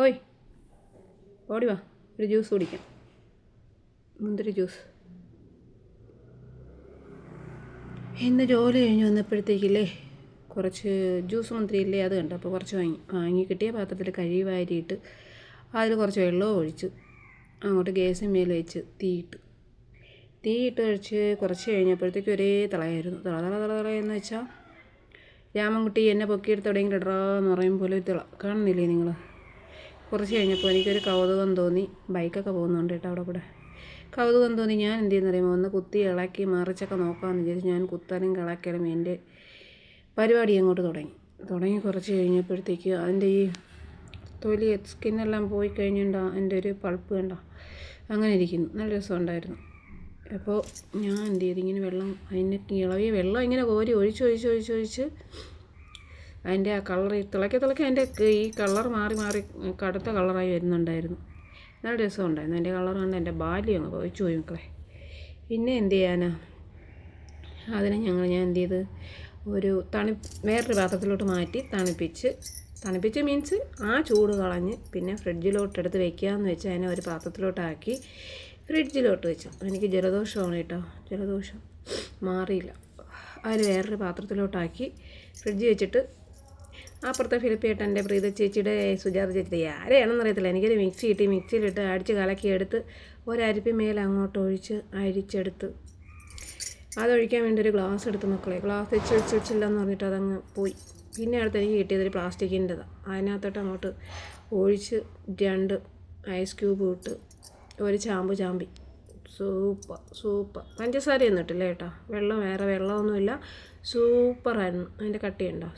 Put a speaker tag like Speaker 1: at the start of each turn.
Speaker 1: ഓയ് ഓടി വാ, ഒരു ജ്യൂസ് കുടിക്കാം, മുന്തിരി ജ്യൂസ്. ഇന്ന് ജോലി കഴിഞ്ഞ് വന്നപ്പോഴത്തേക്കില്ലേ കുറച്ച് ജ്യൂസ് മുന്തിരി ഇല്ലേ അത് കണ്ടു. അപ്പോൾ കുറച്ച് വാങ്ങി കിട്ടിയ പാത്രത്തിൽ കഴുകി വാരിയിട്ട് അതിൽ കുറച്ച് വെള്ളവും ഒഴിച്ച് അങ്ങോട്ട് ഗ്യാസിന്മേൽ വെച്ച് തീയിട്ട് കഴിച്ച് കുറച്ച് കഴിഞ്ഞപ്പോഴത്തേക്ക് ഒരേ തിളയായിരുന്നു. തിളയെന്ന് വെച്ചാൽ രാമൻകുട്ടി എന്നെ പൊക്കിയെടുത്ത് എവിടെയെങ്കിലും ഇടറാന്ന് പറയും പോലെ ഒരു തിള കാണുന്നില്ലേ നിങ്ങൾ. കുറച്ച് കഴിഞ്ഞപ്പോൾ എനിക്കൊരു കൗതുകം തോന്നി. ബൈക്കൊക്കെ പോകുന്നുണ്ട് കേട്ടോ അവിടെ കൂടെ. കൗതുകം തോന്നി. ഞാൻ എന്ത് ചെയ്യുന്നറിയുമോ, ഒന്ന് കുത്തി ഇളക്കി മറിച്ചൊക്കെ നോക്കാമെന്ന് വിചാരിച്ച് ഞാൻ കുത്തലും കിളക്കലും എൻ്റെ പരിപാടി അങ്ങോട്ട് തുടങ്ങി. കുറച്ച് കഴിഞ്ഞപ്പോഴത്തേക്ക് അതിൻ്റെ ഈ തൊലി സ്കിന്നെല്ലാം പോയി കഴിഞ്ഞുണ്ടോ, എൻ്റെ ഒരു പൾപ്പ് കണ്ടോ അങ്ങനെ ഇരിക്കുന്നു. നല്ല രസമുണ്ടായിരുന്നു. അപ്പോൾ ഞാൻ എന്ത് ചെയ്തു, ഇങ്ങനെ അതിൻ്റെ ഇളവിയ വെള്ളം ഇങ്ങനെ കോരി ഒഴിച്ച് അതിൻ്റെ ആ കളർ തിളക്കി അതിൻ്റെ ഈ കളർ മാറി കടുത്ത കളറായി വരുന്നുണ്ടായിരുന്നു. നല്ല രസമുണ്ടായിരുന്നു. അതിൻ്റെ കളർ കണ്ട് എൻ്റെ ബാല്യം അങ്ങ് ഒഴിച്ചു പോയി മക്കളെ. പിന്നെ എന്ത് ചെയ്യാനാ, അതിനെ ഞാൻ എന്ത് ചെയ്ത് ഒരു വേറൊരു പാത്രത്തിലോട്ട് മാറ്റി തണുപ്പിച്ച് മീൻസ് ആ ചൂട് കളഞ്ഞ് പിന്നെ ഫ്രിഡ്ജിലോട്ടെടുത്ത് വെക്കാമെന്ന് വെച്ച് അതിനെ ഒരു പാത്രത്തിലോട്ടാക്കി ഫ്രിഡ്ജിലോട്ട് വെച്ചു. എനിക്ക് ജലദോഷമാണ് കേട്ടോ, ജലദോഷം മാറിയില്ല. അതിൽ വേറൊരു പാത്രത്തിലോട്ടാക്കി ഫ്രിഡ്ജിൽ വെച്ചിട്ട് അപ്പുറത്തെ ഫിലിപ്പേട്ടൻ്റെ പ്രീത ചേച്ചിയുടെ സുജാത ചേച്ചിയുടെ ആരെയാണെന്ന് അറിയത്തില്ല, എനിക്കൊരു മിക്സിയിലിട്ട് അടിച്ച് കലക്കിയെടുത്ത് ഒരരിപ്പി മേലെ അങ്ങോട്ട് അരിച്ചെടുത്ത് അതൊഴിക്കാൻ വേണ്ടി ഒരു ഗ്ലാസ് എടുത്ത് മക്കളെ. ഗ്ലാസ് വെച്ചില്ലെന്ന് പറഞ്ഞിട്ട് അതങ്ങ് പോയി. പിന്നെ അടുത്ത് എനിക്ക് കിട്ടിയതൊരു പ്ലാസ്റ്റിക്കിൻ്റെതാണ്. അതിനകത്തോട്ട് അങ്ങോട്ട് ഒഴിച്ച് 2 ഐസ് ക്യൂബ് ഇട്ട് ഒരു ചാമ്പി. സൂപ്പർ. പഞ്ചസാരയൊന്നും ഇട്ടില്ല കേട്ടോ, വേറെ വെള്ളമൊന്നുമില്ല. സൂപ്പറായിരുന്നു. അതിൻ്റെ കട്ടിയുണ്ടോ,